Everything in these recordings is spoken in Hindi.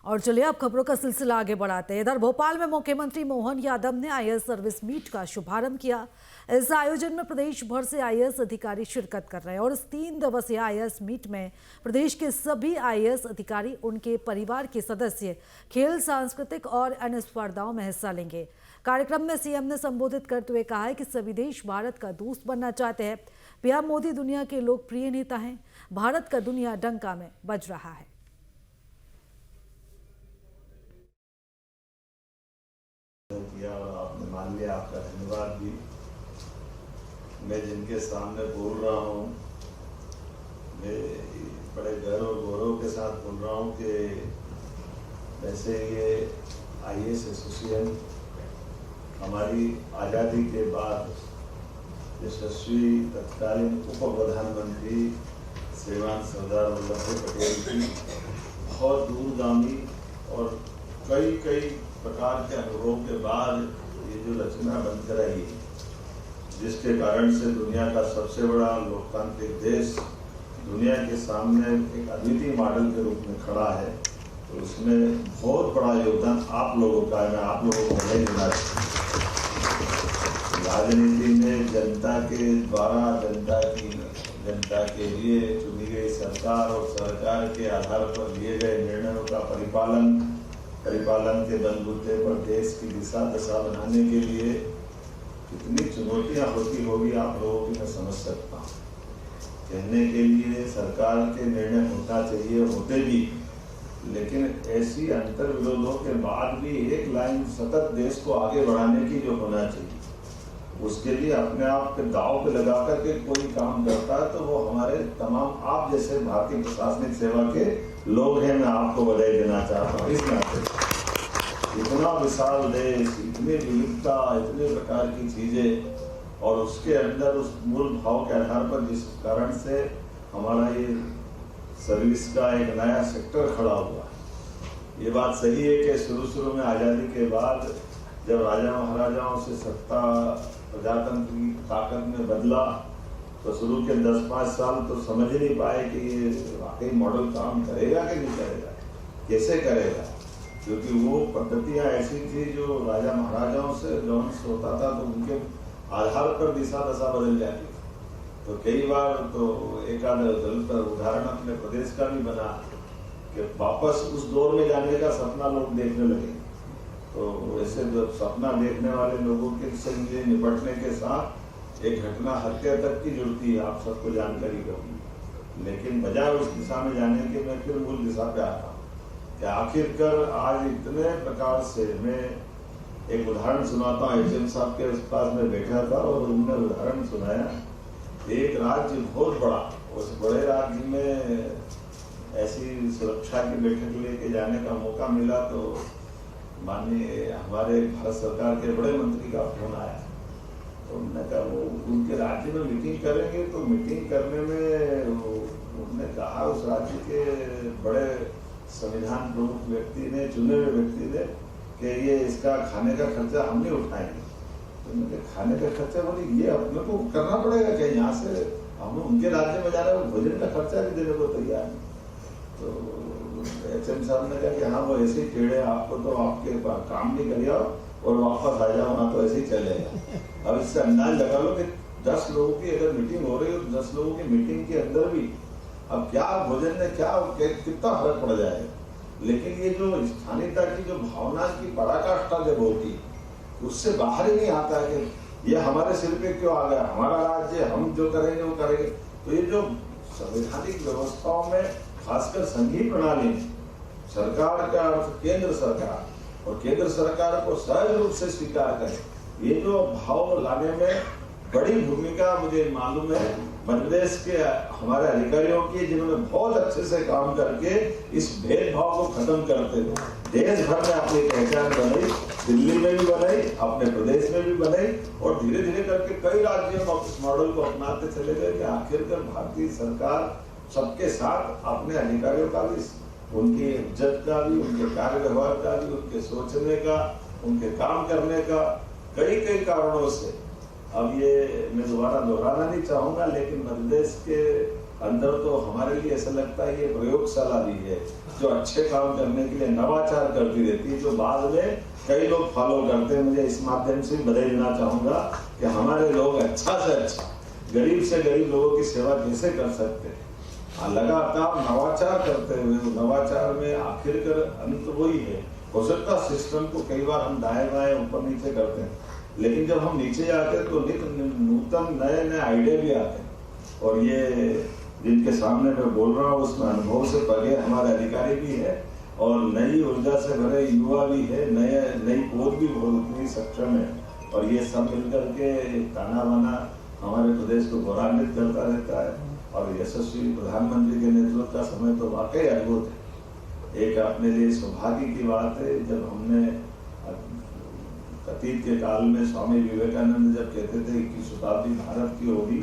और चलिए अब खबरों का सिलसिला आगे बढ़ाते हैं। इधर भोपाल में मुख्यमंत्री मोहन यादव ने आईएएस सर्विस मीट का शुभारंभ किया। इस आयोजन में प्रदेश भर से आईएएस अधिकारी शिरकत कर रहे हैं और इस 3 दिवसीय आईएएस मीट में प्रदेश के सभी आईएएस अधिकारी, उनके परिवार के सदस्य खेल, सांस्कृतिक और अन्य स्पर्धाओं में हिस्सा लेंगे। कार्यक्रम में सीएम ने संबोधित करते हुए कहा है कि सभी देश भारत का दोस्त बनना चाहते हैं। पीएम मोदी दुनिया के लोकप्रिय नेता हैं। भारत का दुनिया डंका में बज रहा है। किया और आपने मान लिया, आपका धन्यवाद भी। मैं जिनके सामने बोल रहा हूँ, मैं बड़े गर्व और गौरव के साथ बोल रहा हूँ कि वैसे ये आईएएस एसोसिएशन हमारी आज़ादी के बाद यशस्वी तत्कालीन उप प्रधानमंत्री श्रीमान सरदार वल्लभ भाई पटेल की बहुत दूरगामी और कई प्रकार के अनुभवों के बाद ये जो रचना बनकर आई है, जिसके कारण से दुनिया का सबसे बड़ा लोकतांत्रिक देश दुनिया के सामने एक अद्वितीय मॉडल के रूप में खड़ा है, तो उसमें बहुत बड़ा योगदान आप लोगों का है। मैं आप लोगों को बधाई देना चाहता हूं। राजनीति में जनता के द्वारा जनता के लिए चुनी गई सरकार और सरकार के आधार पर लिए गए निर्णयों का परिपालन के बलबूते पर देश की दिशा दशा बनाने के लिए कितनी चुनौतियां होती होगी आप लोगों की मैं समझ सकता हूँ। कहने के लिए सरकार के निर्णय होना चाहिए, होते भी, लेकिन ऐसी अंतर विरोधों के बाद भी एक लाइन सतत देश को आगे बढ़ाने की जो होना चाहिए, उसके लिए अपने आप के दांव पे लगा करके कोई काम करता है तो वो हमारे तमाम आप जैसे भारतीय प्रशासनिक सेवा के लोग हैं। मैं आपको बधाई देना चाहता हूँ। इस नाते इतना विशाल देश, इतनी विविधता, इतने प्रकार की चीजें और उसके अंदर उस मूल भाव के आधार पर जिस कारण से हमारा ये सर्विस का एक नया सेक्टर खड़ा हुआ है। ये बात सही है कि शुरू में आज़ादी के बाद जब राजा महाराजाओं से सत्ता प्रजातंत्र की ताकत में बदला तो शुरू के 10-5 साल तो समझ नहीं पाए कि ये वाकई मॉडल काम करेगा कि नहीं करेगा, कैसे करेगा, क्योंकि वो पद्धतियां ऐसी थी जो राजा महाराजाओं से जौन होता था तो उनके आधार पर दिशा दशा बदल जाती थी। तो कई बार तो एक आध उदाहरण अपने प्रदेश का भी बना कि वापस उस दौर में जाने का सपना लोग देखने लगे। तो ऐसे जब सपना देखने वाले लोगों के से निपटने के साथ एक घटना हत्या तक की जुड़ती है, आप सबको जानकारी होगी। लेकिन बजाय उस दिशा में जाने के मैं फिर मूल दिशा पे आता हूँ कि आखिरकार आज इतने प्रकार से मैं एक उदाहरण सुनाता हूँ। एचएम साहब के पास में बैठा था और उन्होंने उदाहरण सुनाया। एक राज्य बहुत बड़ा, उस बड़े राज्य में ऐसी सुरक्षा की बैठक लेके जाने का मौका मिला तो माननीय हमारे भारत सरकार के बड़े मंत्री का फोन आया। तो उन्होंने कहा वो उनके राज्य में मीटिंग करेंगे, तो मीटिंग करने में उन्होंने कहा उस राज्य के बड़े संविधान प्रमुख व्यक्ति ने, चुने हुए व्यक्ति ने, कि ये इसका खाने का खर्चा हम नहीं उठाएंगे। तो उन्होंने खाने का खर्चा बोली ये अपने को करना पड़ेगा क्या, यहाँ से हम उनके राज्य में जा रहे हैं, भोजन का खर्चा भी देने को तैयार नहीं। तो एचएम साहब ने कहा कि हाँ वो ऐसे ही टेढ़े, आपको तो आपके काम नहीं करिए और वापस आ जाओ ना, तो ऐसे ही चलेगा। अब इससे अंदाज लगा लो कि 10 लोगों की अगर मीटिंग हो रही हो, 10 लोगों की मीटिंग के अंदर भी अब क्या भोजन में कितना फर्क पड़ जाएगा। लेकिन ये जो स्थानीयता की जो भावना की पराकाष्ठा जब होती उससे बाहर ही नहीं आता है कि ये हमारे सिर पे क्यों आ गया, हमारा राज्य, हम जो करेंगे वो करेंगे। तो ये जो संवैधानिक व्यवस्थाओं में खासकर संघीय प्रणाली में सरकार का अर्थ केंद्र सरकार, और केंद्र सरकार को सहज रूप से स्वीकार करें, ये जो भाव लाने में बड़ी भूमिका मुझे मालूम है मध्यप्रदेश के हमारे अधिकारियों की, जिन्होंने बहुत अच्छे से काम करके इस भेदभाव को खत्म करते हुए देश भर में अपनी पहचान बनाई, दिल्ली में भी बनाई, अपने प्रदेश में भी बनाई और धीरे धीरे करके कई राज्यों में इस मॉडल को अपनाते चले गए कि आखिरकार भारतीय सरकार सबके साथ अपने अधिकारियों का भी, उनकी इज्जत का भी, उनके कार्य व्यवहार का भी, उनके सोचने का, उनके काम करने का, कई कारणों से। अब ये मैं दोबारा दोहराना नहीं चाहूंगा, लेकिन मध्यप्रदेश के अंदर तो हमारे लिए ऐसा लगता है ये प्रयोगशाला भी है जो अच्छे काम करने के लिए नवाचार करती रहती है, जो बाद में कई लोग फॉलो करते हैं। मुझे इस माध्यम से बधाई देना चाहूंगा कि हमारे लोग अच्छा से अच्छा गरीब से गरीब लोगों की सेवा कैसे कर सकते हैं, लगातार नवाचार करते हुए नवाचार में आखिर कर अंत वही है। हो सकता सिस्टम को कई बार हम दाएं बाएं ऊपर नीचे करते हैं, लेकिन जब हम नीचे जाते हैं तो नूतन नए नए आइडिया भी आते हैं। और ये जिनके सामने मैं बोल रहा हूँ उसमें अनुभव से परे हमारे अधिकारी भी है और नई ऊर्जा से भरे युवा भी है, नई पौध भी बहुत उतनी सक्षम है। और ये सब मिलकर के ताना बाना हमारे प्रदेश को गौरवान्वित करता रहता है। और यशस्वी प्रधानमंत्री के नेतृत्व का समय तो वाकई अद्भुत है। एक अपने लिए सौभाग्य की बात है, जब हमने अतीत के काल में स्वामी विवेकानंद जब कहते थे 21वीं शताब्दी भारत की होगी,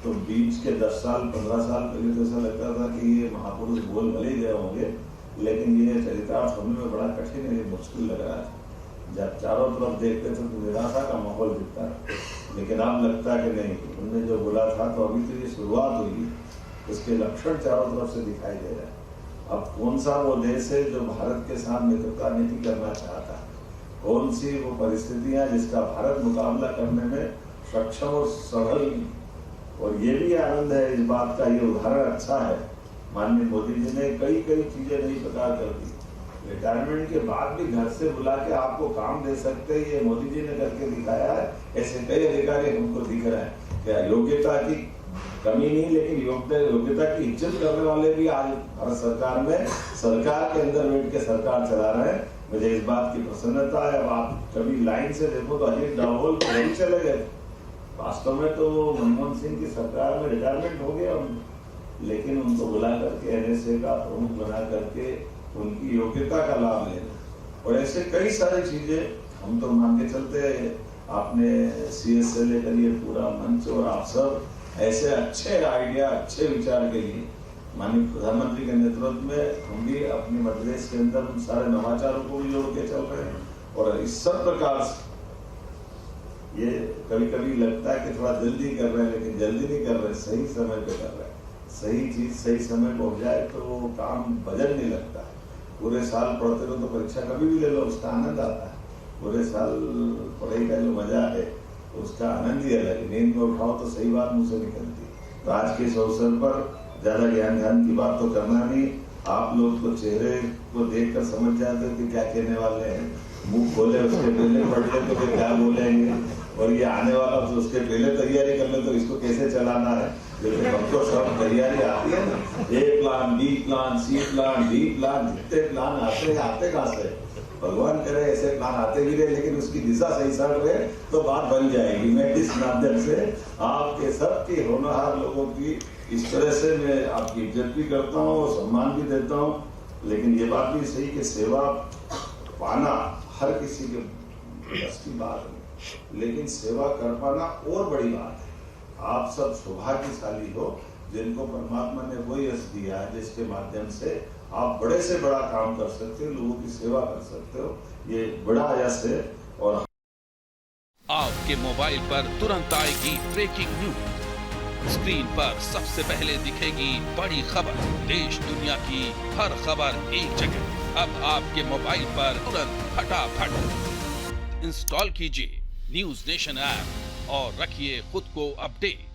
तो बीच के 10 साल 15 साल पहले तो ऐसा लगता था कि ये महापुरुष बोल भले ही गए होंगे, लेकिन ये चरितार्थ होने में बड़ा कठिन है, मुश्किल लग रहा है। जब चारों तरफ देखते थे तो निराशा का माहौल दिखता है, लेकिन अब लगता है कि नहीं, उन्होंने जो बोला था तो अभी तो ये शुरुआत हुई, उसके लक्षण चारों तरफ से दिखाई दे रहे हैं। अब कौन सा वो देश है जो भारत के साथ मित्रता नीति करना चाहता है, कौन सी वो परिस्थितियां जिसका भारत मुकाबला करने में सक्षम और सबल। और ये भी आनंद है इस बात का, ये उदाहरण अच्छा है। माननीय मोदी जी ने कई चीजें नई प्रकार कर दी। रिटायरमेंट के बाद भी घर से बुला के आपको काम दे सकते हैं, ये मोदी जी ने करके दिखाया है। ऐसे कई अधिकारी हमको दिख रहे हैं। क्या योग्यता की कमी नहीं, लेकिन योग्यता की इज्जत करने वाले भी आज भारत सरकार में सरकार के अंदर बैठ के सरकार चला रहे हैं। मुझे इस बात की प्रसन्नता है। अब आप कभी लाइन से देखो तो अजीत डोभाल नहीं चले गए, वास्तव में तो मनमोहन सिंह की सरकार में रिटायरमेंट हो गया, लेकिन उनको बुला करके NSA का प्रमुख बना करके उनकी योग्यता का लाभ लेना। और ऐसे कई सारी चीजें हम तो मान के चलते हैं। आपने CS से लेकर ये पूरा मंच और आप सब ऐसे अच्छे आइडिया, अच्छे विचार के लिए माननीय प्रधानमंत्री के नेतृत्व में हम भी अपनी मध्य प्रदेश के अंदर उन सारे नवाचारों को भी जोड़ के चल रहे हैं। और इस सब प्रकार से ये कभी लगता है कि थोड़ा जल्दी कर रहे हैं, लेकिन जल्दी नहीं कर रहे, सही समय पे कर रहे हैं। सही चीज सही समय पे हो जाए तो वो काम वजन नहीं लगता है। पूरे साल पढ़ते रहो तो परीक्षा कभी भी ले लो, उसका आनंद आता है। पूरे साल पढ़ाई का जो मजा है उसका आनंद ही अलग है। नींद में उठाओ तो सही बात मुंह से निकलती। तो आज के इस अवसर पर ज्यादा ज्ञान की बात तो करना नहीं, आप लोग तो चेहरे को देखकर समझ जाते हो कि क्या कहने वाले हैं। मुंह खोले उसके पहले पढ़ ले तो फिर क्या बोलेंगे, और ये आने वाला तो उसके पहले तैयारी कर ले तो इसको कैसे चलाना है। लेकिन हमको सब तैयारी आती है ना, A plan, B plan, C plan, D plan, जितने प्लान आते कहाँ से। भगवान करे ऐसे प्लान आते भी रहे, लेकिन उसकी दिशा सही सड़ रहे तो बात बन जाएगी। मैं इस माध्यम से आपके सबके होनहार लोगों की इस तरह से मैं आपकी इज्जत भी करता हूँ और सम्मान भी देता हूँ। लेकिन ये बात भी सही कि सेवा पाना हर किसी के बस की बात नहीं, लेकिन सेवा कर पाना और बड़ी बात है। आप सब सौभाग्यशाली हो जिनको परमात्मा ने वो यश दिया है जिसके माध्यम से आप बड़े से बड़ा काम कर सकते हो, लोगों की सेवा कर सकते हो। ये बड़ा यश है। और आपके मोबाइल पर तुरंत आएगी ब्रेकिंग न्यूज, स्क्रीन पर सबसे पहले दिखेगी बड़ी खबर, देश दुनिया की हर खबर एक जगह। अब आपके मोबाइल पर तुरंत फटाफट इंस्टॉल कीजिए न्यूज नेशन ऐप और रखिए खुद को अपडेट।